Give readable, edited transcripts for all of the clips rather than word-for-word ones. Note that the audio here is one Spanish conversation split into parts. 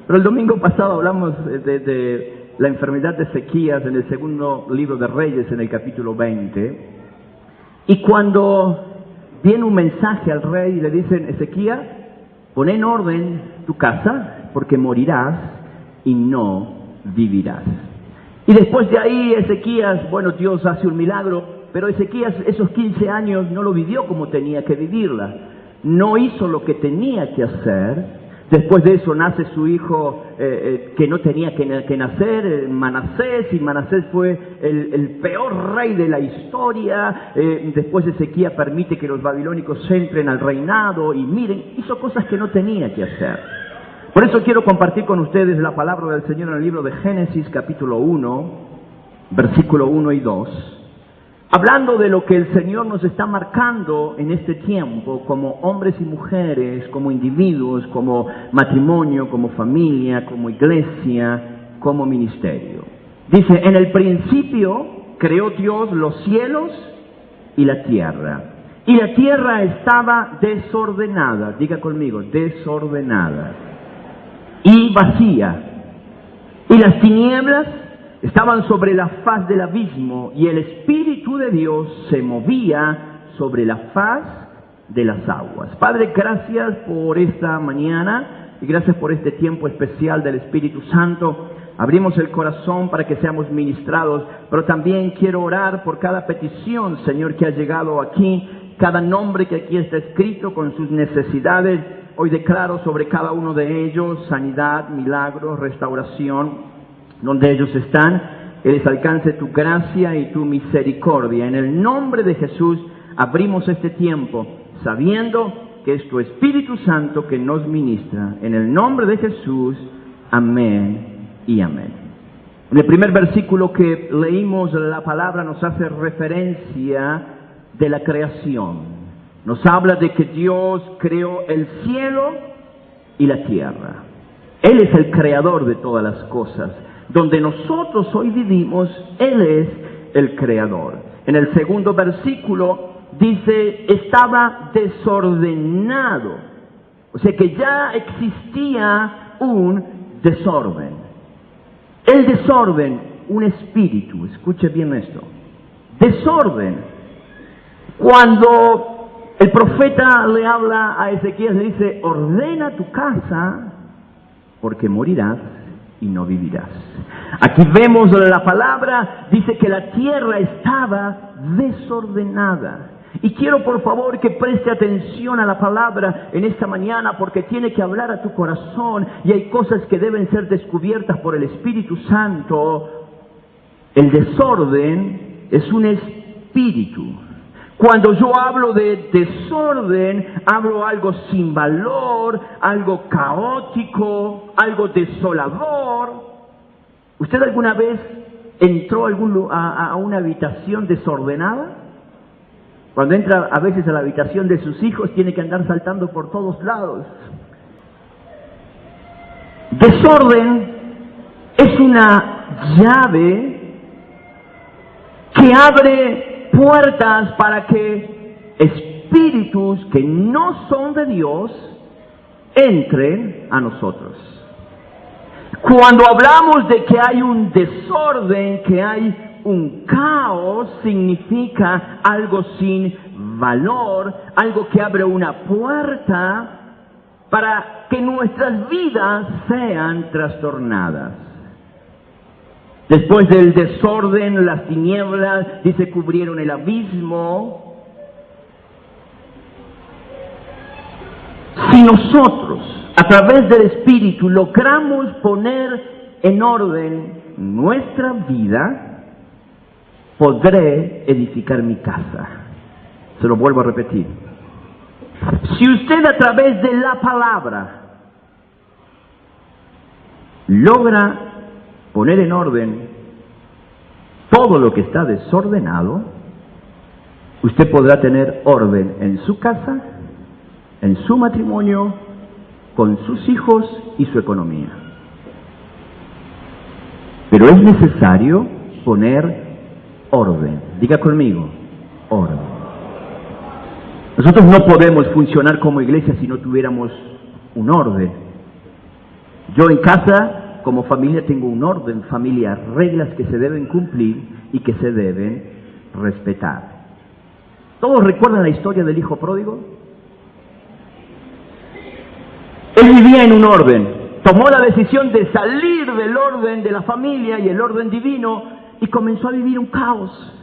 Pero el domingo pasado hablamos de la enfermedad de Ezequías en el segundo libro de Reyes, en el capítulo 20. Y cuando viene un mensaje al rey y le dicen: Ezequías, pon en orden tu casa, porque morirás y no vivirás. Y después de ahí Ezequías, bueno, Dios hace un milagro, pero Ezequías esos 15 años no lo vivió como tenía que vivirla. No hizo lo que tenía que hacer. Después de eso nace su hijo que no tenía que nacer, Manasés, y Manasés fue el peor rey de la historia. Después Ezequías permite que los babilónicos entren al reinado y miren, hizo cosas que no tenía que hacer. Por eso quiero compartir con ustedes la palabra del Señor en el libro de Génesis capítulo 1, versículo 1 y 2. Hablando de lo que el Señor nos está marcando en este tiempo como hombres y mujeres, como individuos, como matrimonio, como familia, como iglesia, como ministerio. Dice: en el principio creó Dios los cielos y la tierra. Y la tierra estaba desordenada, diga conmigo, desordenada y vacía. Y las tinieblas estaban sobre la faz del abismo, y el Espíritu de Dios se movía sobre la faz de las aguas. Padre, gracias por esta mañana y gracias por este tiempo especial del Espíritu Santo. Abrimos el corazón para que seamos ministrados, pero también quiero orar por cada petición, Señor, que ha llegado aquí, cada nombre que aquí está escrito con sus necesidades. Hoy declaro sobre cada uno de ellos sanidad, milagros, restauración. Donde ellos están, que les alcance tu gracia y tu misericordia. En el nombre de Jesús abrimos este tiempo, sabiendo que es tu Espíritu Santo que nos ministra. En el nombre de Jesús, amén y amén. En el primer versículo que leímos, la palabra nos hace referencia de la creación. Nos habla de que Dios creó el cielo y la tierra. Él es el creador de todas las cosas. Donde nosotros hoy vivimos, Él es el creador. En el segundo versículo dice: estaba desordenado. O sea que ya existía un desorden. El desorden, un espíritu. Escuche bien esto. Desorden. Cuando el profeta le habla a Ezequías, le dice: ordena tu casa, porque morirás y no vivirás. Aquí vemos la palabra, dice que la tierra estaba desordenada. Y quiero por favor que preste atención a la palabra en esta mañana, porque tiene que hablar a tu corazón y hay cosas que deben ser descubiertas por el Espíritu Santo. El desorden es un espíritu. Cuando yo hablo de desorden, hablo algo sin valor, algo caótico, algo desolador. ¿Usted alguna vez entró a una habitación desordenada? Cuando entra a veces a la habitación de sus hijos, tiene que andar saltando por todos lados. Desorden es una llave que abre puertas para que espíritus que no son de Dios entren a nosotros. Cuando hablamos de que hay un desorden, que hay un caos, significa algo sin valor, algo que abre una puerta para que nuestras vidas sean trastornadas. Después del desorden, las tinieblas, dice, cubrieron el abismo. Si nosotros, a través del Espíritu, logramos poner en orden nuestra vida, podré edificar mi casa. Se lo vuelvo a repetir. Si usted a través de la palabra logra poner en orden todo lo que está desordenado, usted podrá tener orden en su casa, en su matrimonio, con sus hijos y su economía. Pero es necesario poner orden. Diga conmigo, orden. Nosotros no podemos funcionar como iglesia si no tuviéramos un orden. Yo en casa, como familia, tengo un orden familiar, reglas que se deben cumplir y que se deben respetar. ¿Todos recuerdan la historia del hijo pródigo? Él vivía en un orden, tomó la decisión de salir del orden de la familia y el orden divino y comenzó a vivir un caos.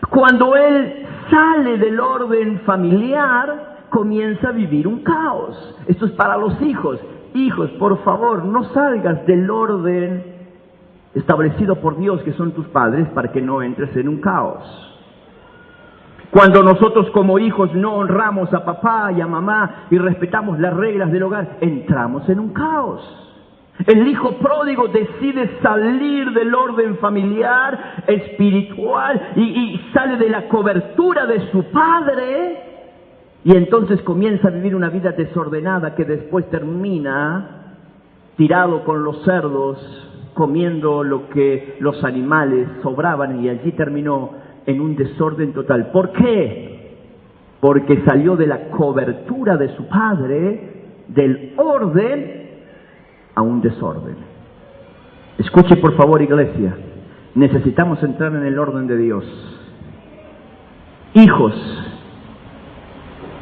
Cuando él sale del orden familiar, comienza a vivir un caos. Esto es para los hijos. Hijos, por favor, no salgas del orden establecido por Dios, que son tus padres, para que no entres en un caos. Cuando nosotros como hijos no honramos a papá y a mamá y respetamos las reglas del hogar, entramos en un caos. El hijo pródigo decide salir del orden familiar, espiritual, y sale de la cobertura de su padre, y entonces comienza a vivir una vida desordenada que después termina tirado con los cerdos, comiendo lo que los animales sobraban, y allí terminó en un desorden total. ¿Por qué? Porque salió de la cobertura de su padre, del orden, a un desorden. Escuche por favor, iglesia, necesitamos entrar en el orden de Dios. Hijos,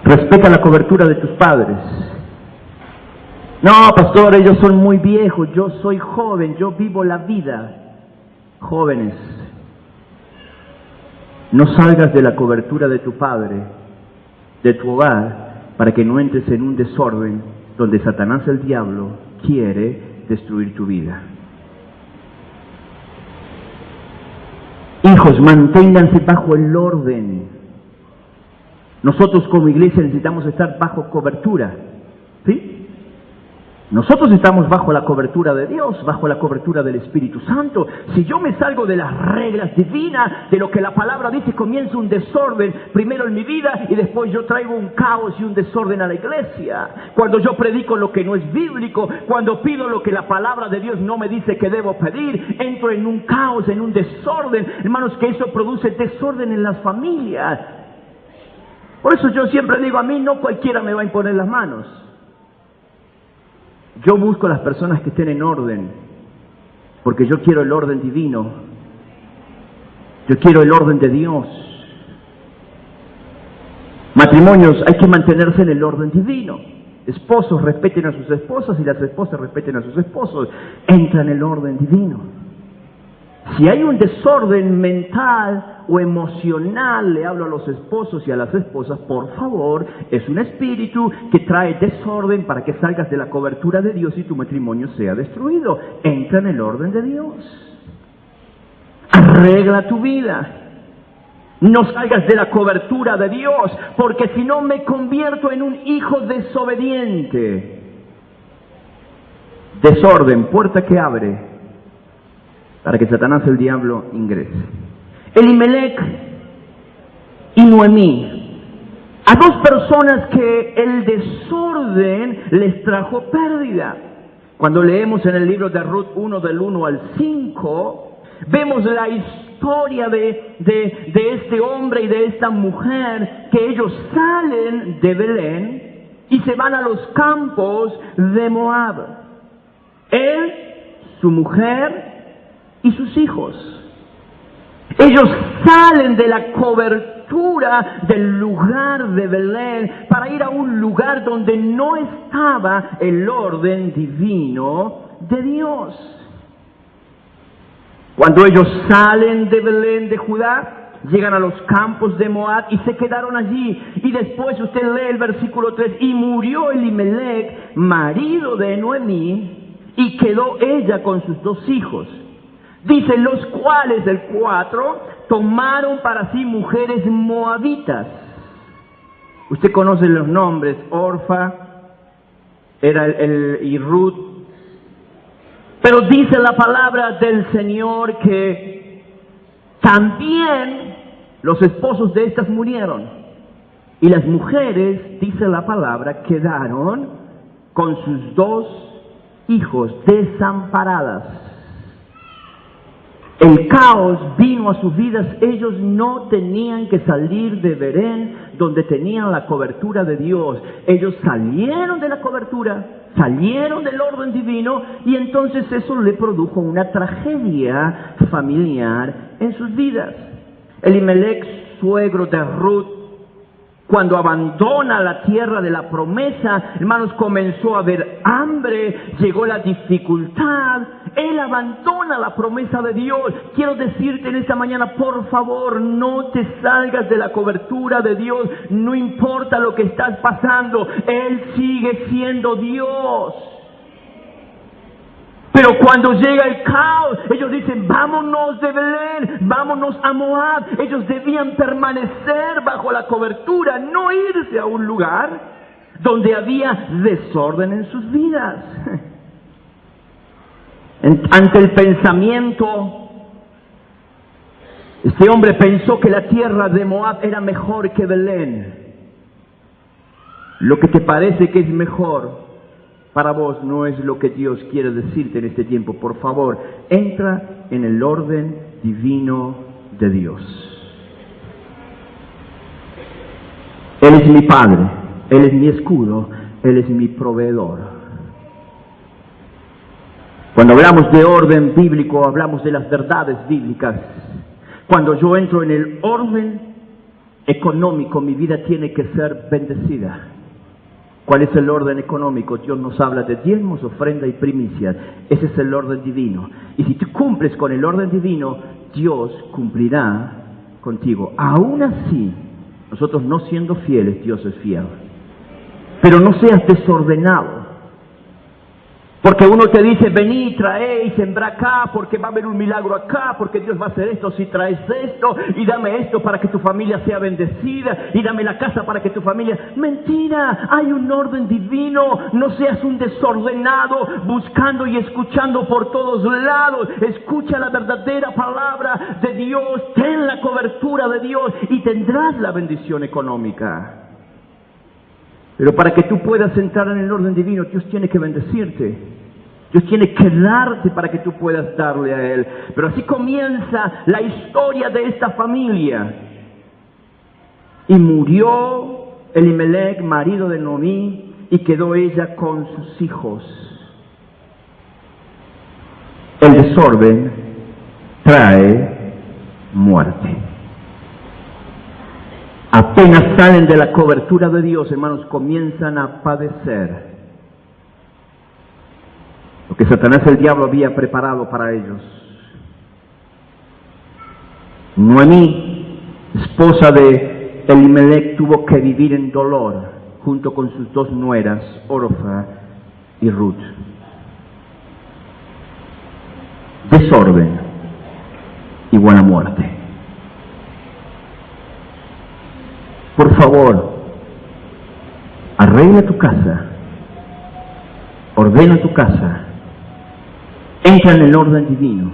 respeta la cobertura de tus padres. No, pastor, ellos son muy viejos, yo soy joven, yo vivo la vida. Jóvenes, no salgas de la cobertura de tu padre, de tu hogar, para que no entres en un desorden donde Satanás, el diablo, quiere destruir tu vida. Hijos, manténganse bajo el orden. Nosotros como iglesia necesitamos estar bajo cobertura, ¿sí? Nosotros estamos bajo la cobertura de Dios, bajo la cobertura del Espíritu Santo. Si yo me salgo de las reglas divinas, de lo que la palabra dice, comienza un desorden primero en mi vida y después yo traigo un caos y un desorden a la iglesia. Cuando yo predico lo que no es bíblico, cuando pido lo que la palabra de Dios no me dice que debo pedir, entro en un caos, en un desorden. Hermanos, que eso produce desorden en las familias. Por eso yo siempre digo, a mí no cualquiera me va a imponer las manos. Yo busco a las personas que estén en orden, porque yo quiero el orden divino. Yo quiero el orden de Dios. Matrimonios, hay que mantenerse en el orden divino. Esposos, respeten a sus esposas y las esposas respeten a sus esposos. Entra en el orden divino. Si hay un desorden mental o emocional, le hablo a los esposos y a las esposas, por favor, es un espíritu que trae desorden para que salgas de la cobertura de Dios y tu matrimonio sea destruido. Entra en el orden de Dios. Arregla tu vida. No salgas de la cobertura de Dios, porque si no me convierto en un hijo desobediente. Desorden, puerta que abre para que Satanás, el diablo, ingrese. Elimelec y Noemí, a dos personas que el desorden les trajo pérdida. Cuando leemos en el libro de Ruth 1, del 1 al 5, vemos la historia de este hombre y de esta mujer, que ellos salen de Belén y se van a los campos de Moab. Él, su mujer y sus hijos. Ellos salen de la cobertura del lugar de Belén para ir a un lugar donde no estaba el orden divino de Dios. Cuando ellos salen de Belén de Judá, llegan a los campos de Moab y se quedaron allí. Y después usted lee el versículo 3, y murió Elimelec, marido de Noemí, y quedó ella con sus dos hijos. Dice, los cuales, el 4, tomaron para sí mujeres moabitas. Usted conoce los nombres, Orfa, y Ruth. Pero dice la palabra del Señor que también los esposos de estas murieron. Y las mujeres, dice la palabra, quedaron con sus dos hijos desamparadas. El caos vino a sus vidas. Ellos no tenían que salir de Belén, donde tenían la cobertura de Dios. Ellos salieron de la cobertura salieron del orden divino y entonces eso le produjo una tragedia familiar en sus vidas. Elimelech, suegro de Ruth, cuando abandona la tierra de la promesa, hermanos, comenzó a haber hambre, llegó la dificultad, él abandona la promesa de Dios. Quiero decirte en esta mañana, por favor, no te salgas de la cobertura de Dios, no importa lo que estás pasando, Él sigue siendo Dios. Pero cuando llega el caos, ellos dicen, vámonos de Belén, vámonos a Moab. Ellos debían permanecer bajo la cobertura, no irse a un lugar donde había desorden en sus vidas. Ante el pensamiento, este hombre pensó que la tierra de Moab era mejor que Belén. Lo que te parece que es mejor para vos no es lo que Dios quiere decirte en este tiempo. Por favor, entra en el orden divino de Dios. Él es mi Padre, Él es mi escudo, Él es mi proveedor. Cuando hablamos de orden bíblico, hablamos de las verdades bíblicas. Cuando yo entro en el orden económico, mi vida tiene que ser bendecida. ¿Cuál es el orden económico? Dios nos habla de diezmos, ofrenda y primicias. Ese es el orden divino. Y si tú cumples con el orden divino, Dios cumplirá contigo. Aún así, nosotros no siendo fieles, Dios es fiel. Pero no seas desordenado. Porque uno te dice, vení, trae y sembra acá, porque va a haber un milagro acá, porque Dios va a hacer esto si traes esto, y dame esto para que tu familia sea bendecida, y dame la casa para que tu familia... Mentira, hay un orden divino, no seas un desordenado, buscando y escuchando por todos lados. Escucha la verdadera palabra de Dios, ten la cobertura de Dios, y tendrás la bendición económica. Pero para que tú puedas entrar en el orden divino, Dios tiene que bendecirte. Dios tiene que darte para que tú puedas darle a Él. Pero así comienza la historia de esta familia. Y murió Elimelech, marido de Noemí, y quedó ella con sus hijos. El desorden trae muerte. Apenas salen de la cobertura de Dios, hermanos, comienzan a padecer lo que Satanás, el diablo, había preparado para ellos. Noemí, esposa de Elimelech, tuvo que vivir en dolor junto con sus dos nueras, Orfa y Ruth. Desorden igual a muerte. Por favor, arregla tu casa, ordena tu casa, entra en el orden divino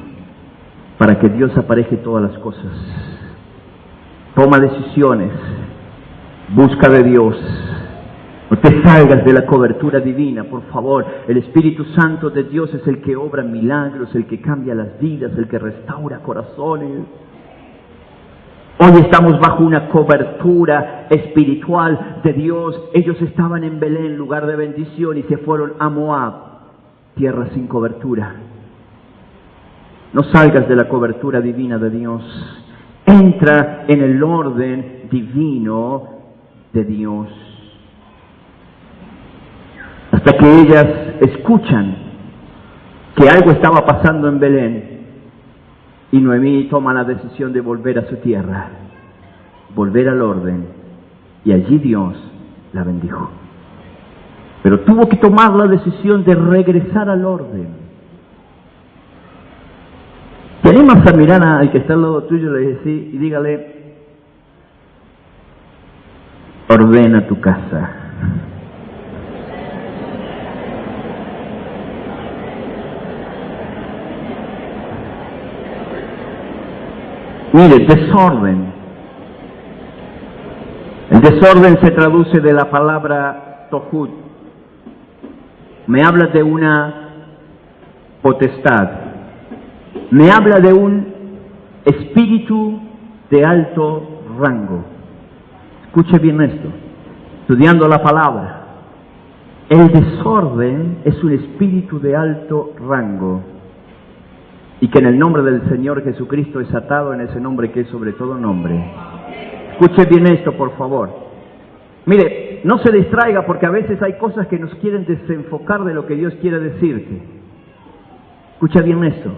para que Dios apareje todas las cosas. Toma decisiones, busca de Dios, no te salgas de la cobertura divina, por favor. El Espíritu Santo de Dios es el que obra milagros, el que cambia las vidas, el que restaura corazones. Hoy estamos bajo una cobertura espiritual de Dios. Ellos estaban en Belén, lugar de bendición, y se fueron a Moab, tierra sin cobertura. No salgas de la cobertura divina de Dios. Entra en el orden divino de Dios. Hasta que ellas escuchan que algo estaba pasando en Belén. Y Noemí toma la decisión de volver a su tierra, volver al orden, y allí Dios la bendijo. Pero tuvo que tomar la decisión de regresar al orden. ¿Te animas a mirar al que está al lado tuyo y dígale, ordena tu casa? Mire, desorden. El desorden se traduce de la palabra tohut. Me habla de una potestad. Me habla de un espíritu de alto rango. Escuche bien esto. Estudiando la palabra. El desorden es un espíritu de alto rango y que en el nombre del Señor Jesucristo es atado en ese nombre que es sobre todo nombre. Escuche bien esto, por favor. Mire, no se distraiga porque a veces hay cosas que nos quieren desenfocar de lo que Dios quiere decirte. Escucha bien esto.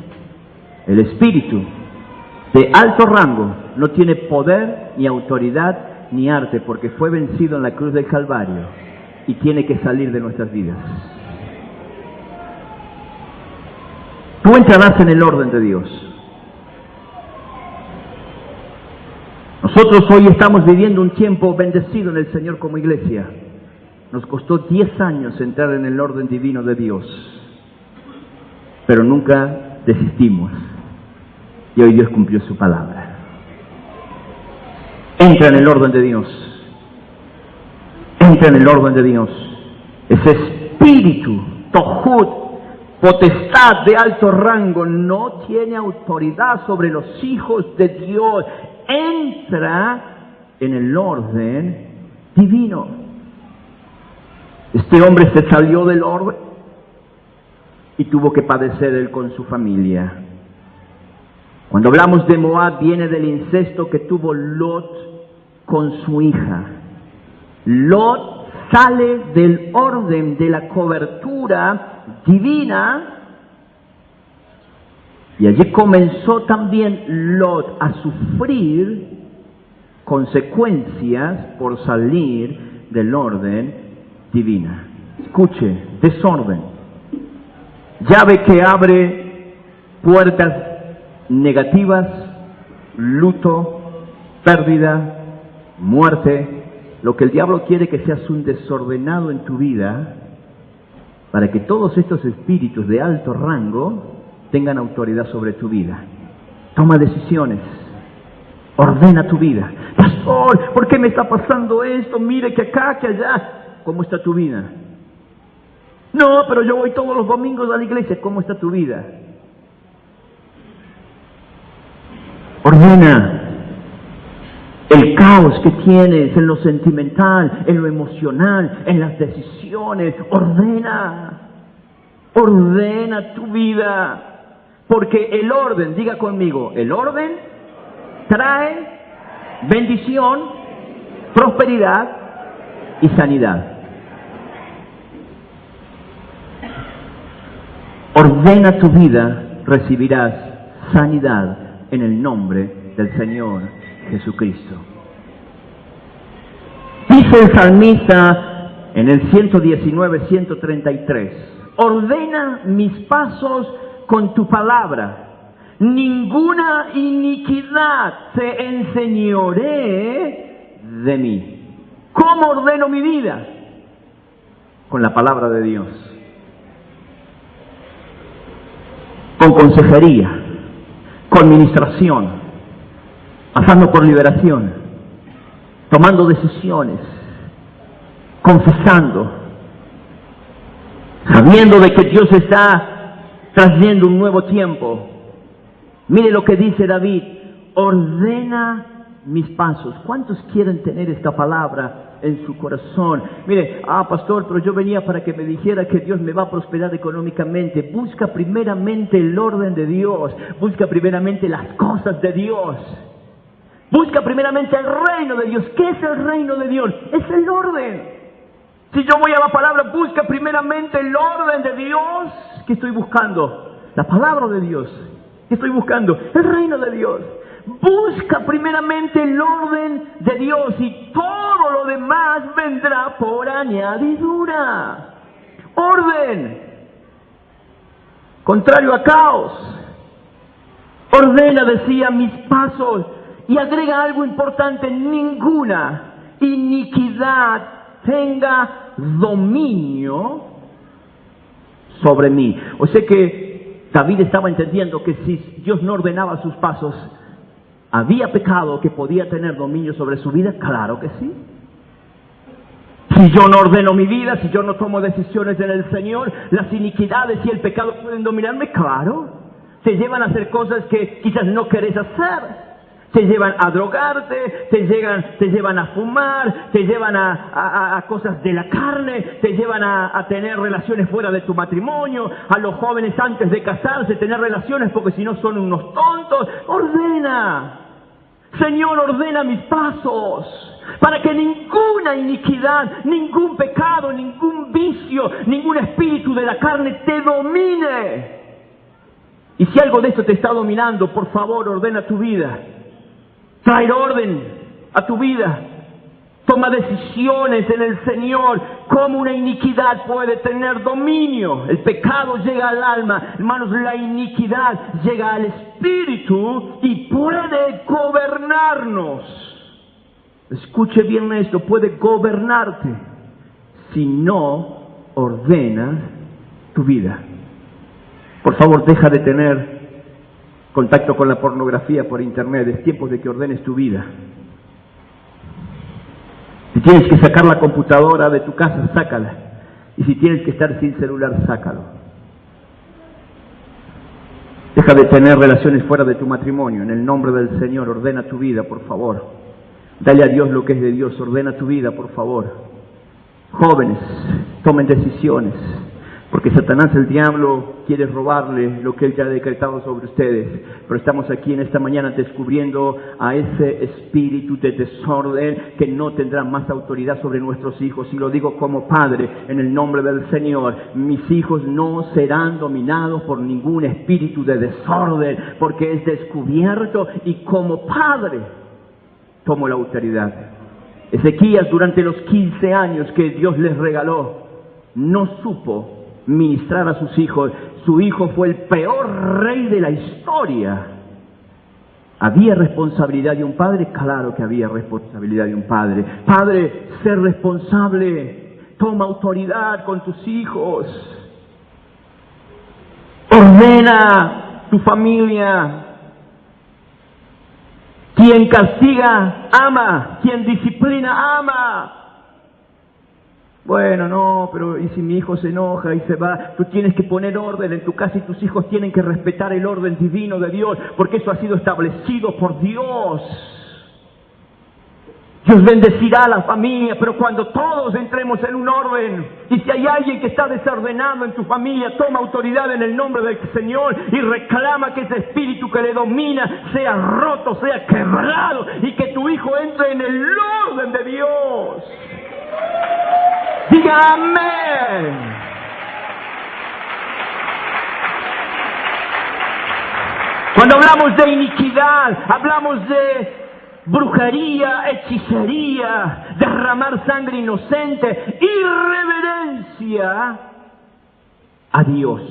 El espíritu de alto rango no tiene poder, ni autoridad, ni arte, porque fue vencido en la cruz del Calvario y tiene que salir de nuestras vidas. Tú entrarás en el orden de Dios. Nosotros hoy estamos viviendo un tiempo bendecido en el Señor como iglesia. Nos costó 10 años entrar en el orden divino de Dios, pero nunca desistimos. Y hoy Dios cumplió su palabra. Entra en el orden de Dios. Entra en el orden de Dios. Ese espíritu, tohut, potestad de alto rango, no tiene autoridad sobre los hijos de Dios. Entra en el orden divino. Este hombre se salió del orden y tuvo que padecer él con su familia. Cuando hablamos de Moab, viene del incesto que tuvo Lot con su hija. Lot sale del orden de la cobertura divina y allí comenzó también Lot a sufrir consecuencias por salir del orden divina. Escuche, desorden. Llave que abre puertas negativas, luto, pérdida, muerte. Lo que el diablo quiere que seas un desordenado en tu vida para que todos estos espíritus de alto rango tengan autoridad sobre tu vida. Toma decisiones. Ordena tu vida. Pastor, ¿por qué me está pasando esto? Mire que acá, que allá. ¿Cómo está tu vida? No, pero yo voy todos los domingos a la iglesia. ¿Cómo está tu vida? Ordena. El caos que tienes en lo sentimental, en lo emocional, en las decisiones. Ordena. Ordena tu vida. Porque el orden, diga conmigo, el orden trae bendición, prosperidad y sanidad. Ordena tu vida, recibirás sanidad en el nombre del Señor Jesucristo. Dice el salmista en el 119, 133, ordena mis pasos con tu palabra, ninguna iniquidad se enseñoree de mí. ¿Cómo ordeno mi vida? Con la palabra de Dios. Con consejería, con ministración, pasando por liberación, tomando decisiones, confesando, sabiendo de que Dios está trayendo un nuevo tiempo. Mire lo que dice David, ordena mis pasos. ¿Cuántos quieren tener esta palabra en su corazón? Mire, pastor, pero yo venía para que me dijera que Dios me va a prosperar económicamente. Busca primeramente el orden de Dios. Busca primeramente las cosas de Dios. Busca primeramente el reino de Dios. ¿Qué es el reino de Dios? Es el orden. Si yo voy a la palabra, busca primeramente el orden de Dios. ¿Qué estoy buscando? La palabra de Dios. ¿Qué estoy buscando? El reino de Dios. Busca primeramente el orden de Dios y todo lo demás vendrá por añadidura. Orden. Contrario a caos. Ordena, decía, mis pasos. Y agrega algo importante, ninguna iniquidad tenga dominio sobre mí. O sea que David estaba entendiendo que si Dios no ordenaba sus pasos, ¿había pecado que podía tener dominio sobre su vida? Claro que sí. Si yo no ordeno mi vida, si yo no tomo decisiones en el Señor, las iniquidades y el pecado pueden dominarme, claro. Te llevan a hacer cosas que quizás no querés hacer. Te llevan a drogarte, te llevan a fumar, te llevan a cosas de la carne, te llevan a tener relaciones fuera de tu matrimonio, a los jóvenes antes de casarse, tener relaciones porque si no son unos tontos. Ordena, Señor, ordena mis pasos, para que ninguna iniquidad, ningún pecado, ningún vicio, ningún espíritu de la carne te domine. Y si algo de esto te está dominando, por favor, ordena tu vida. Trae orden a tu vida. Toma decisiones en el Señor. ¿Cómo una iniquidad puede tener dominio? El pecado llega al alma. Hermanos, la iniquidad llega al espíritu y puede gobernarnos. Escuche bien esto, puede gobernarte si no ordenas tu vida. Por favor, deja de tener contacto con la pornografía por internet. Es tiempo de que ordenes tu vida. Si tienes que sacar la computadora de tu casa, sácala. Y si tienes que estar sin celular, sácalo. Deja de tener relaciones fuera de tu matrimonio. En el nombre del Señor, ordena tu vida, por favor. Dale a Dios lo que es de Dios. Ordena tu vida, por favor. Jóvenes, tomen decisiones. Porque Satanás, el diablo, quiere robarle lo que Él ya ha decretado sobre ustedes. Pero estamos aquí en esta mañana descubriendo a ese espíritu de desorden que no tendrá más autoridad sobre nuestros hijos. Y lo digo como padre, en el nombre del Señor. Mis hijos no serán dominados por ningún espíritu de desorden, porque es descubierto y como padre tomo la autoridad. Ezequías, durante los 15 años que Dios les regaló, no supo ministrar a sus hijos. Su hijo fue el peor rey de la historia. ¿Había responsabilidad de un padre? Claro que había responsabilidad de un padre. Padre, sé responsable. Toma autoridad con tus hijos. Ordena tu familia. Quien castiga, ama. Quien disciplina, ama. Bueno, no, pero ¿y si mi hijo se enoja y se va? Tú tienes que poner orden en tu casa y tus hijos tienen que respetar el orden divino de Dios, porque eso ha sido establecido por Dios. Dios bendecirá a la familia, pero cuando todos entremos en un orden, y si hay alguien que está desordenado en tu familia, toma autoridad en el nombre del Señor y reclama que ese espíritu que le domina sea roto, sea quebrado, y que tu hijo entre en el orden de Dios. Diga amén. Cuando hablamos de iniquidad, hablamos de brujería, hechicería, derramar sangre inocente, irreverencia a Dios.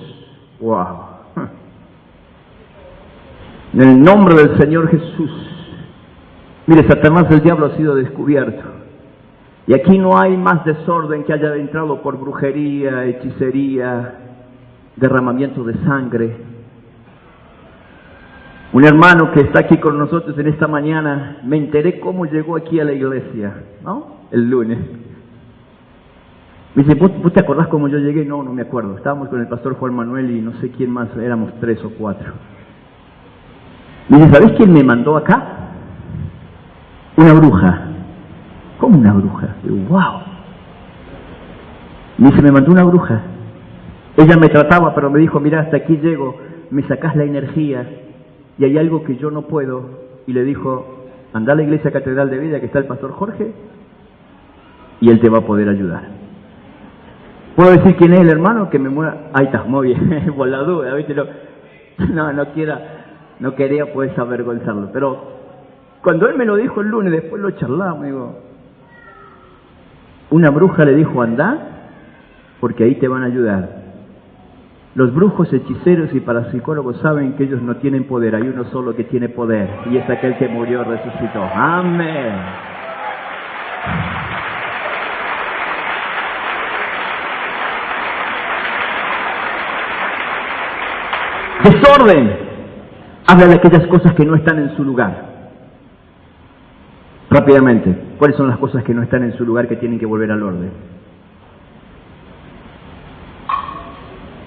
Wow. En el nombre del Señor Jesús. Mire, Satanás, el diablo, ha sido descubierto. Y aquí no hay más desorden que haya entrado por brujería, hechicería, derramamiento de sangre. Un hermano que está aquí con nosotros en esta mañana, me enteré cómo llegó aquí a la iglesia, ¿no? El lunes. Me dice, ¿vos te acordás cómo yo llegué? No, no me acuerdo. Estábamos con el pastor Juan Manuel y no sé quién más, éramos 3 o 4. Me dice, ¿sabés quién me mandó acá? Una bruja. ¿Cómo una bruja? Digo, wow. Me dice, me mandó una bruja. Ella me trataba, pero me dijo, mira, hasta aquí llego, me sacás la energía y hay algo que yo no puedo. Y le dijo, anda a la iglesia Catedral de Vida, que está el pastor Jorge, y él te va a poder ayudar. ¿Puedo decir quién es el hermano? Que me mueva. Ahí está, muy bien, por la duda, ¿viste? No quería pues avergonzarlo, pero cuando él me lo dijo el lunes, después lo charlamos, digo, una bruja le dijo, anda, porque ahí te van a ayudar. Los brujos, hechiceros y parapsicólogos saben que ellos no tienen poder, hay uno solo que tiene poder, y es aquel que murió, resucitó. Amén. Desorden habla de aquellas cosas que no están en su lugar. Rápidamente, ¿cuáles son las cosas que no están en su lugar que tienen que volver al orden?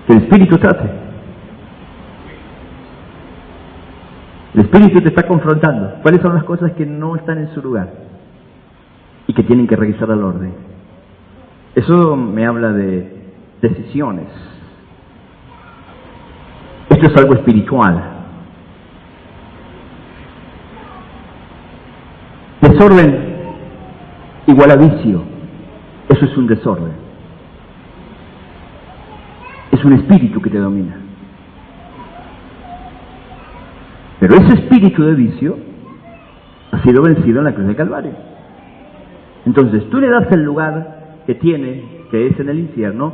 Que el Espíritu trate. El Espíritu te está confrontando. ¿Cuáles son las cosas que no están en su lugar y que tienen que regresar al orden? Eso me habla de decisiones. Esto es algo espiritual. Desorden igual a vicio. Eso es un desorden. Es un espíritu que te domina. Pero ese espíritu de vicio ha sido vencido en la cruz de Calvario. Entonces, tú le das el lugar que tiene, que es en el infierno,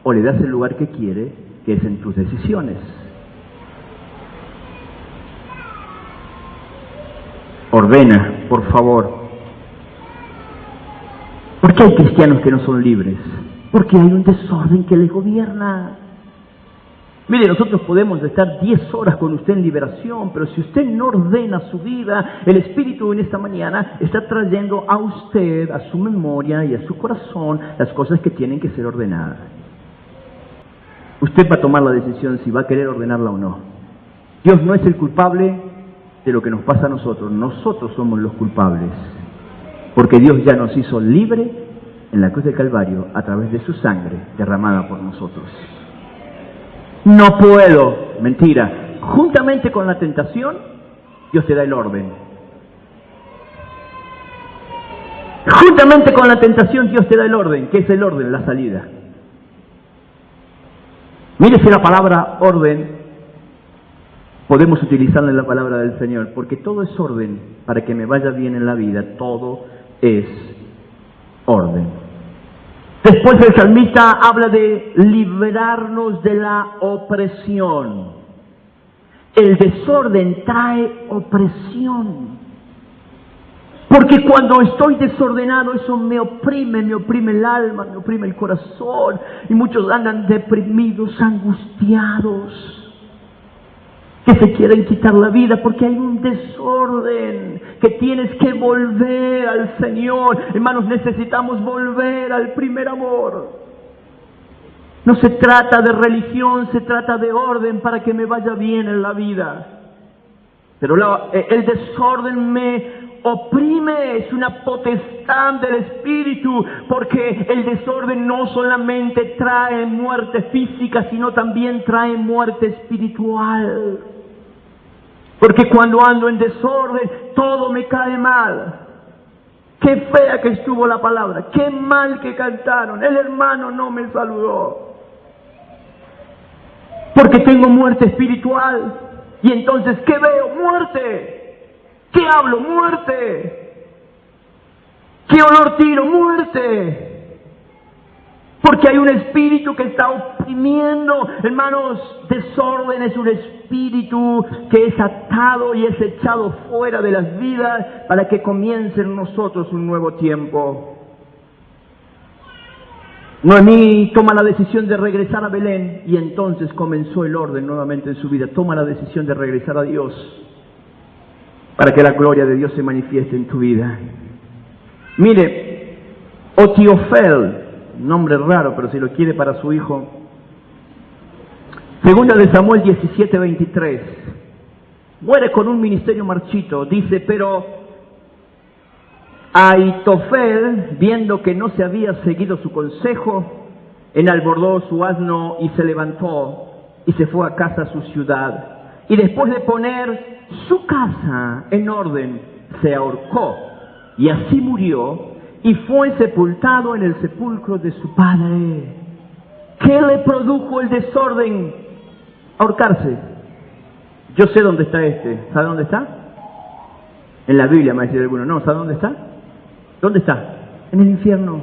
o le das el lugar que quiere, que es en tus decisiones. Ordena, por favor. ¿Por qué hay cristianos que no son libres? Porque hay un desorden que les gobierna. Mire, nosotros podemos estar 10 horas con usted en liberación, pero si usted no ordena su vida, el Espíritu en esta mañana está trayendo a usted, a su memoria y a su corazón, las cosas que tienen que ser ordenadas. Usted va a tomar la decisión si va a querer ordenarla o no. Dios no es el culpable de lo que nos pasa a nosotros. Nosotros somos los culpables. Porque Dios ya nos hizo libre en la cruz del Calvario a través de su sangre derramada por nosotros. No puedo, mentira. Juntamente con la tentación, Dios te da el orden. Juntamente con la tentación, Dios te da el orden. ¿Qué es el orden? La salida. Mire si la palabra orden podemos utilizarla en la palabra del Señor, porque todo es orden para que me vaya bien en la vida. Todo es orden. Después el salmista habla de liberarnos de la opresión. El desorden trae opresión. Porque cuando estoy desordenado, eso me oprime el alma, me oprime el corazón. Y muchos andan deprimidos, angustiados, que se quieren quitar la vida porque hay un desorden, que tienes que volver al Señor. Hermanos, necesitamos volver al primer amor. No se trata de religión, se trata de orden para que me vaya bien en la vida. Pero el desorden me oprime, es una potestad del Espíritu, porque el desorden no solamente trae muerte física, sino también trae muerte espiritual. Porque cuando ando en desorden, todo me cae mal. Qué fea que estuvo la palabra, qué mal que cantaron, el hermano no me saludó. Porque tengo muerte espiritual. Y entonces, ¿qué veo? Muerte. ¿Qué hablo? Muerte. ¿Qué olor tiro? Muerte. Porque hay un espíritu que está oprimiendo. Hermanos, desorden es un espíritu que es atado y es echado fuera de las vidas para que comience en nosotros un nuevo tiempo. Noemí toma la decisión de regresar a Belén y entonces comenzó el orden nuevamente en su vida. Toma la decisión de regresar a Dios para que la gloria de Dios se manifieste en tu vida. Mire, Otiofel, nombre raro, pero si lo quiere para su hijo. Segunda de Samuel 17:23. Muere con un ministerio marchito. Dice, pero Ahitofel, viendo que no se había seguido su consejo, enalbordó su asno y se levantó y se fue a casa a su ciudad. Y después de poner su casa en orden, se ahorcó y así murió. Y fue sepultado en el sepulcro de su padre. ¿Qué le produjo el desorden? Ahorcarse. Yo sé dónde está este. ¿Sabe dónde está? En la Biblia, me va a decir alguno. No, ¿sabe dónde está? ¿Dónde está? En el infierno.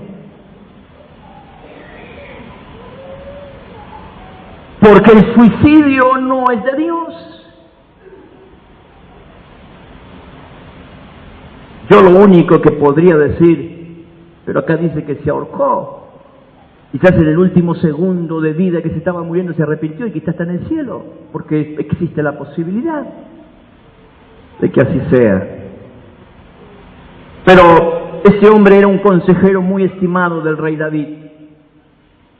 Porque el suicidio no es de Dios. Yo lo único que podría decir, pero acá dice que se ahorcó. Quizás en el último segundo de vida que se estaba muriendo se arrepintió y quizás está en el cielo, porque existe la posibilidad de que así sea. Pero ese hombre era un consejero muy estimado del rey David.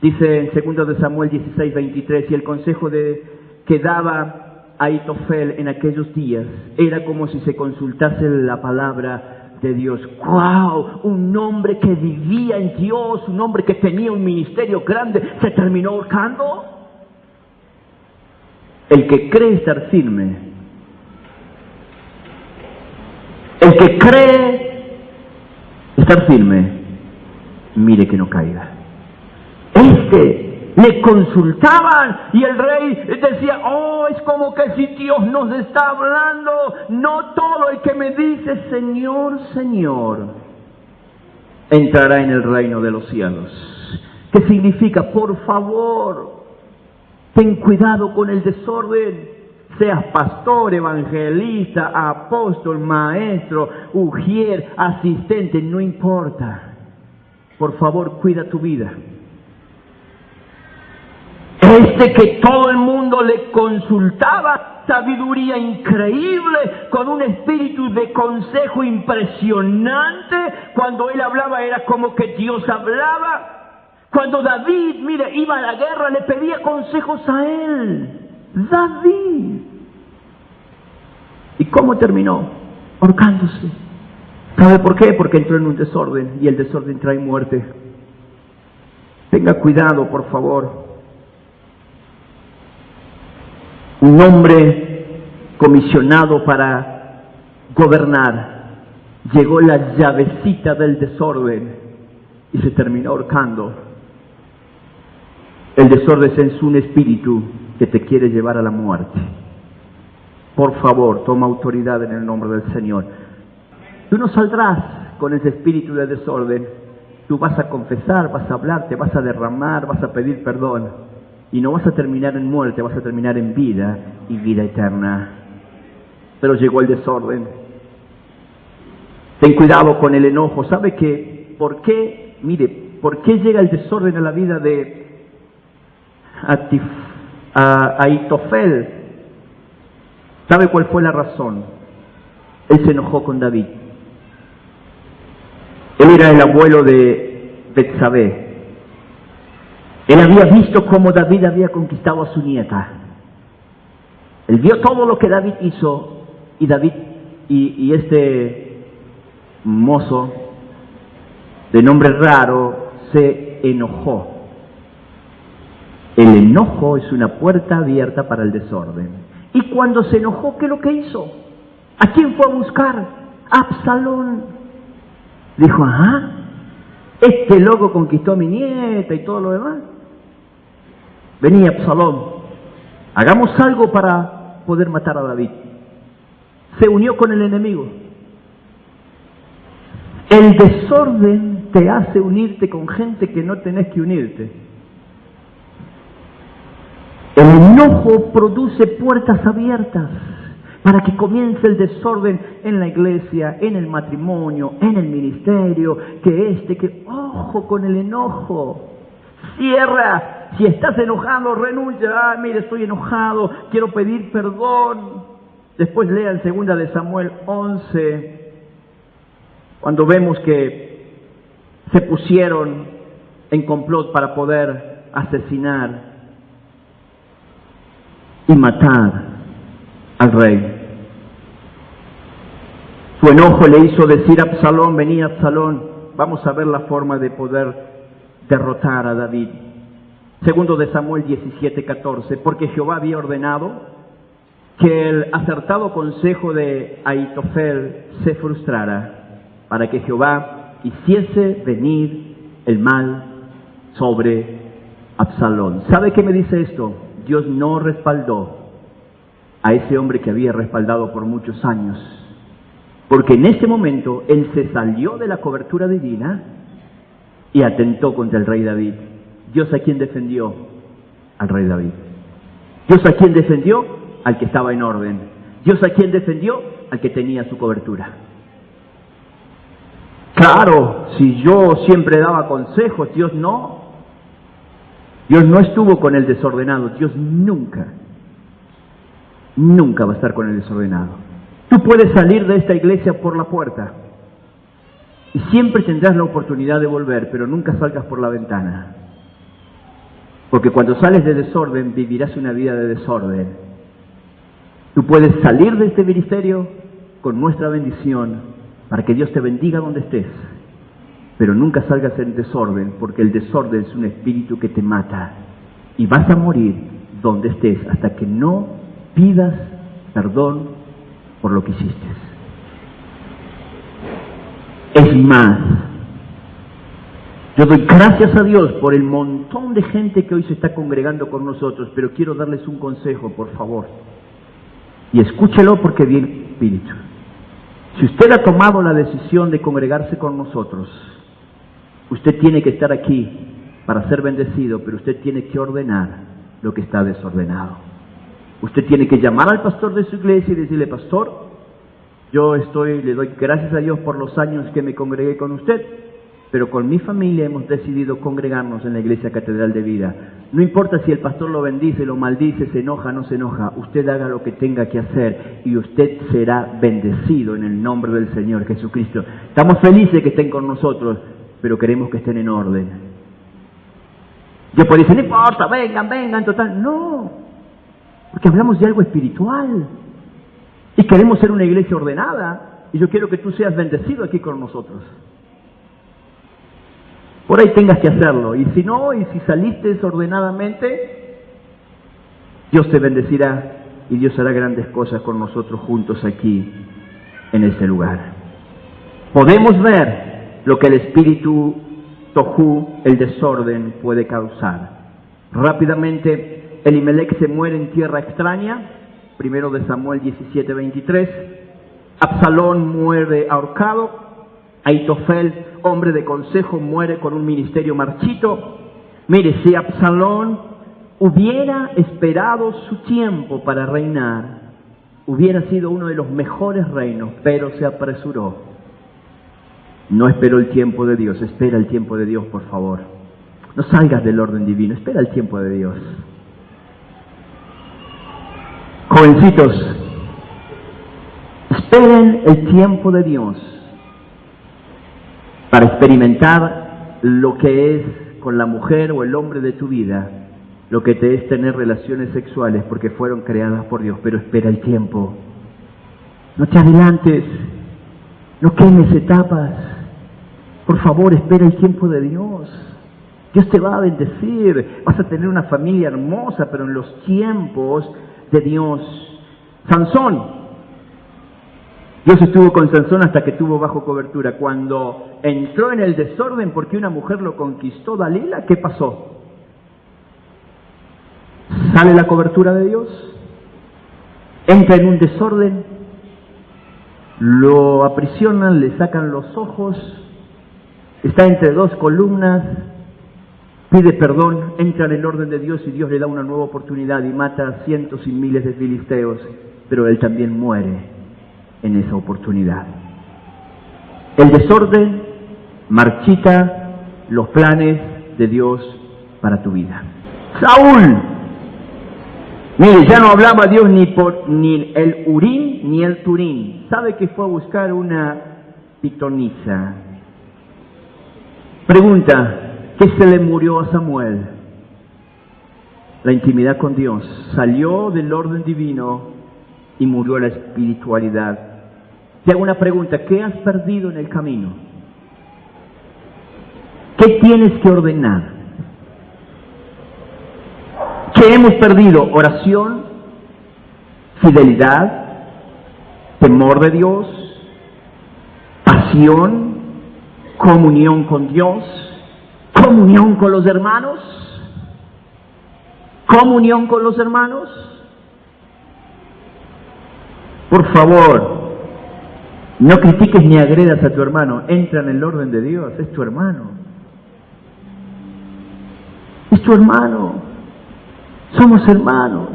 Dice en 2 de Samuel 16:23, y el consejo que daba Ahitofel en aquellos días era como si se consultase la palabra de Dios. ¡Wow! Un hombre que vivía en Dios, un hombre que tenía un ministerio grande, se terminó ahorcando. El que cree estar firme, el que cree estar firme, mire que no caiga. Le consultaban y el rey decía, oh, es como que si Dios nos está hablando. No todo el que me dice Señor, Señor, entrará en el reino de los cielos. ¿Qué significa? Por favor, ten cuidado con el desorden. Seas pastor, evangelista, apóstol, maestro, ujier, asistente, no importa. Por favor, cuida tu vida. Que todo el mundo le consultaba, sabiduría increíble, con un espíritu de consejo impresionante. Cuando él hablaba era como que Dios hablaba. Cuando David, mire, iba a la guerra, le pedía consejos a él. David. ¿Y cómo terminó? Ahorcándose. ¿Sabe por qué? Porque entró en un desorden, y el desorden trae muerte. Tenga cuidado, por favor. Un hombre comisionado para gobernar, llegó la llavecita del desorden y se terminó ahorcando. El desorden es un espíritu que te quiere llevar a la muerte. Por favor, toma autoridad en el nombre del Señor. Tú no saldrás con ese espíritu de desorden. Tú vas a confesar, vas a hablar, te vas a derramar, vas a pedir perdón. Y no vas a terminar en muerte, vas a terminar en vida y vida eterna. Pero llegó el desorden. Ten cuidado con el enojo. ¿Sabe qué? ¿Por qué? Mire, ¿por qué llega el desorden a la vida de Ahitofel? ¿Sabe cuál fue la razón? Él se enojó con David. Él era el abuelo de Betsabé. Él había visto cómo David había conquistado a su nieta. Él vio todo lo que David hizo y David y este mozo de nombre raro se enojó. El enojo es una puerta abierta para el desorden. Y cuando se enojó, ¿qué es lo que hizo? ¿A quién fue a buscar? A Absalón. Dijo, ajá, este loco conquistó a mi nieta y todo lo demás. Venía Absalón, hagamos algo para poder matar a David. Se unió con el enemigo. El desorden te hace unirte con gente que no tenés que unirte. El enojo produce puertas abiertas para que comience el desorden en la iglesia, en el matrimonio, en el ministerio, ojo con el enojo. Cierra. Si estás enojado, renuncia. Mire, estoy enojado, quiero pedir perdón. Después lean 2 de Samuel 11, cuando vemos que se pusieron en complot para poder asesinar y matar al rey. Su enojo le hizo decir a Absalón, vení Absalón, vamos a ver la forma de poder derrotar a David. 2 de Samuel 17:14, porque Jehová había ordenado que el acertado consejo de Ahitofel se frustrara, para que Jehová hiciese venir el mal sobre Absalón. ¿Sabe qué me dice esto? Dios no respaldó a ese hombre que había respaldado por muchos años, porque en ese momento él se salió de la cobertura divina y atentó contra el rey David. ¿Dios a quién defendió? Al rey David. ¿Dios a quién defendió? Al que estaba en orden. ¿Dios a quién defendió? Al que tenía su cobertura. Claro, si yo siempre daba consejos, Dios no. Dios no estuvo con el desordenado. Dios nunca va a estar con el desordenado. Tú puedes salir de esta iglesia por la puerta y siempre tendrás la oportunidad de volver, pero nunca salgas por la ventana. Porque cuando sales de desorden, vivirás una vida de desorden. Tú puedes salir de este ministerio con nuestra bendición para que Dios te bendiga donde estés. Pero nunca salgas en desorden, porque el desorden es un espíritu que te mata. Y vas a morir donde estés hasta que no pidas perdón por lo que hiciste. Es más, yo doy gracias a Dios por el montón de gente que hoy se está congregando con nosotros, pero quiero darles un consejo, por favor. Y escúchelo porque viene el Espíritu. Si usted ha tomado la decisión de congregarse con nosotros, usted tiene que estar aquí para ser bendecido, pero usted tiene que ordenar lo que está desordenado. Usted tiene que llamar al pastor de su iglesia y decirle: pastor, le doy gracias a Dios por los años que me congregué con usted, pero con mi familia hemos decidido congregarnos en la Iglesia Catedral de Vida. No importa si el pastor lo bendice, lo maldice, se enoja, no se enoja, usted haga lo que tenga que hacer y usted será bendecido en el nombre del Señor Jesucristo. Estamos felices que estén con nosotros, pero queremos que estén en orden. Yo puedo decir: no importa, vengan, total. No, porque hablamos de algo espiritual y queremos ser una iglesia ordenada, y yo quiero que tú seas bendecido aquí con nosotros. Por ahí tengas que hacerlo, y si no, y si saliste desordenadamente, Dios te bendecirá y Dios hará grandes cosas con nosotros juntos aquí en este lugar. Podemos ver lo que el espíritu tohu, el desorden, puede causar. Rápidamente, Elimelech se muere en tierra extraña, 1 de Samuel 17:23. Absalón muere ahorcado. Aitofel, hombre de consejo, muere con un ministerio marchito. Mire, si Absalón hubiera esperado su tiempo para reinar, hubiera sido uno de los mejores reinos, pero se apresuró. No esperó el tiempo de Dios. Espera el tiempo de Dios, por favor. No salgas del orden divino, espera el tiempo de Dios. Jovencitos, esperen el tiempo de Dios para experimentar lo que es con la mujer o el hombre de tu vida, lo que te es tener relaciones sexuales, porque fueron creadas por Dios. Pero espera el tiempo. No te adelantes, no quemes etapas. Por favor, espera el tiempo de Dios. Dios te va a bendecir, vas a tener una familia hermosa, pero en los tiempos de Dios. Sansón. Dios estuvo con Sansón hasta que estuvo bajo cobertura. Cuando entró en el desorden porque una mujer lo conquistó, Dalila, ¿qué pasó? Sale la cobertura de Dios, entra en un desorden, lo aprisionan, le sacan los ojos, está entre dos columnas, pide perdón, entra en el orden de Dios y Dios le da una nueva oportunidad y mata a cientos y miles de filisteos, pero él también muere en esa oportunidad. El desorden marchita los planes de Dios para tu vida. Saúl, mire, ya no hablaba Dios ni el Urim ni el Turim. ¿Sabe que fue a buscar una pitonisa? Pregunta: ¿qué se le murió a Samuel? La intimidad con Dios. Salió del orden divino y murió la espiritualidad. Te hago una pregunta: ¿qué has perdido en el camino? ¿Qué tienes que ordenar? ¿Qué hemos perdido? Oración, fidelidad, temor de Dios, pasión, comunión con Dios, comunión con los hermanos, comunión con los hermanos. Por favor, no critiques ni agredas a tu hermano. Entra en el orden de Dios. Es tu hermano. Es tu hermano. Somos hermanos.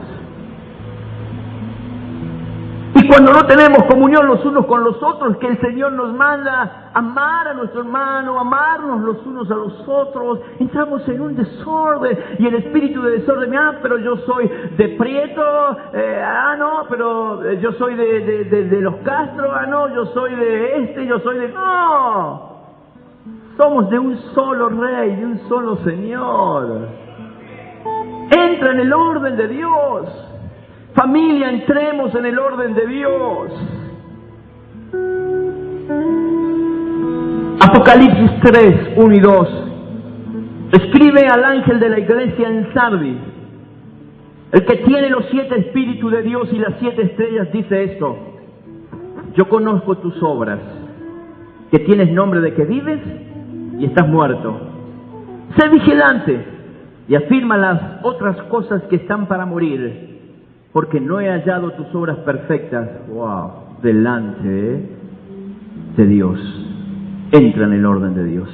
Y cuando no tenemos comunión los unos con los otros, que el Señor nos manda amar a nuestro hermano, amarnos los unos a los otros, entramos en un desorden. Y el espíritu de desorden: pero yo soy de Prieto, no, pero yo soy de los Castro, no, yo soy de yo soy de... No, somos de un solo Rey, de un solo Señor. Entra en el orden de Dios. Familia, entremos en el orden de Dios. Apocalipsis 3, 1 y 2. Escribe al ángel de la iglesia en Sardis, el que tiene los 7 espíritus de Dios y las 7 estrellas, dice esto: yo conozco tus obras, que tienes nombre de que vives y estás muerto. Sé vigilante y afirma las otras cosas que están para morir, porque no he hallado tus obras perfectas, delante de Dios. Entra en el orden de Dios.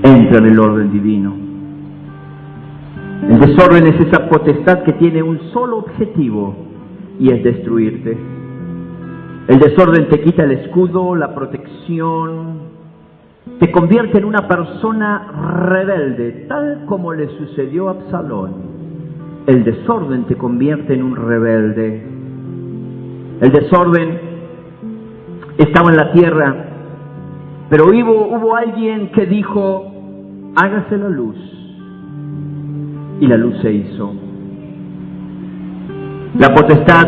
Entra en el orden divino. El desorden es esa potestad que tiene un solo objetivo, y es destruirte. El desorden te quita el escudo, la protección, te convierte en una persona rebelde, tal como le sucedió a Absalón. El desorden te convierte en un rebelde. El desorden estaba en la tierra, pero hubo alguien que dijo: hágase la luz, y la luz se hizo. La potestad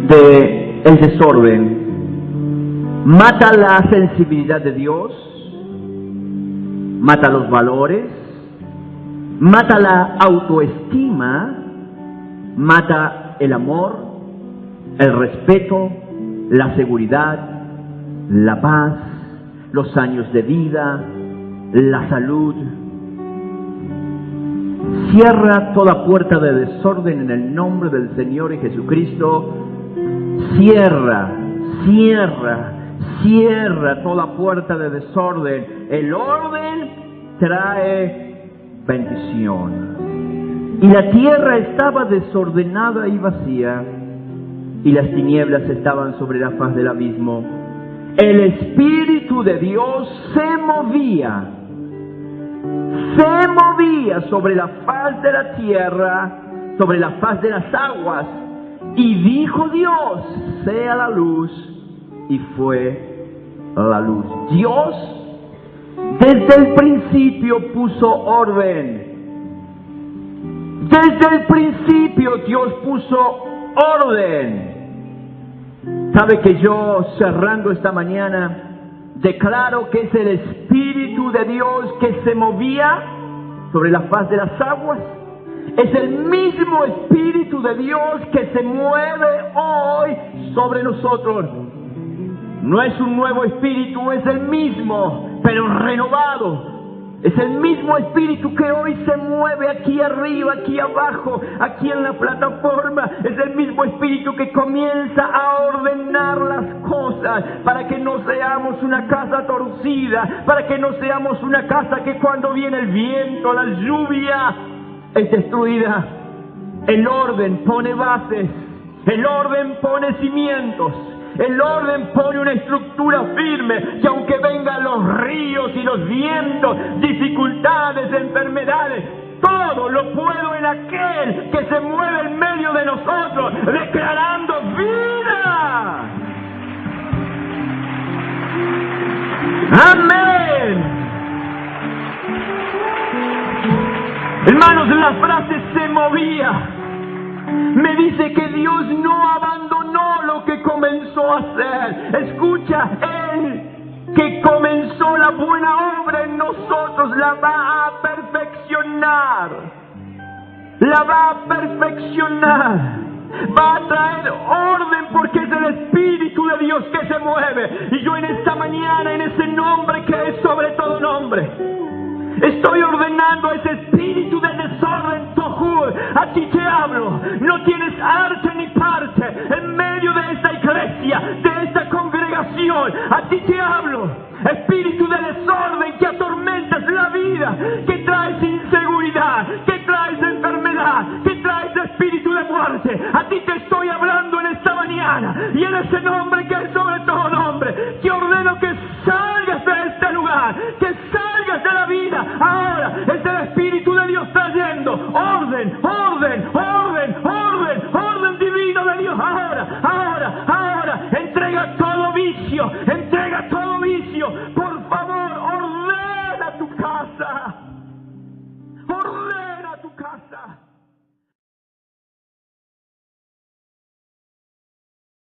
del desorden mata la sensibilidad de Dios, mata los valores, mata la autoestima, mata el amor, el respeto, la seguridad, la paz, los años de vida, la salud. Cierra toda puerta de desorden en el nombre del Señor y Jesucristo. Cierra toda puerta de desorden. El orden trae bendición. Y la tierra estaba desordenada y vacía, y las tinieblas estaban sobre la faz del abismo. El Espíritu de Dios se movía sobre la faz de la tierra, sobre la faz de las aguas, y dijo Dios: sea la luz, y fue la luz. Dios desde el principio puso orden. Desde el principio Dios puso orden. ¿Sabe que yo, cerrando esta mañana, declaro que es el Espíritu de Dios que se movía sobre la faz de las aguas? Es el mismo Espíritu de Dios que se mueve hoy sobre nosotros. No es un nuevo espíritu, es el mismo, pero renovado. Es el mismo Espíritu que hoy se mueve aquí arriba, aquí abajo, aquí en la plataforma. Es el mismo Espíritu que comienza a ordenar las cosas para que no seamos una casa torcida, para que no seamos una casa que cuando viene el viento, la lluvia, es destruida. El orden pone bases, el orden pone cimientos. El orden pone una estructura firme, que aunque vengan los ríos y los vientos, dificultades, enfermedades, todo lo puedo en aquel que se mueve en medio de nosotros, declarando vida. Amén. Hermanos, la frase se movía me dice que Dios no abandonó lo que comenzó a hacer. Escucha, Él que comenzó la buena obra en nosotros la va a perfeccionar. La va a perfeccionar. Va a traer orden porque es el Espíritu de Dios que se mueve. Y yo en esta mañana, en ese nombre que es sobre todo nombre, estoy ordenando ese espíritu del desorden, Tohud. A ti te hablo. No tienes arte ni parte en medio de esta iglesia, de esta congregación. A ti te hablo. Espíritu de desorden que atormentas la vida, que traes inseguridad, que traes enfermedad, que traes espíritu de muerte. A ti te estoy hablando en esta mañana. Y en ese nombre que es sobre todo nombre, que ordena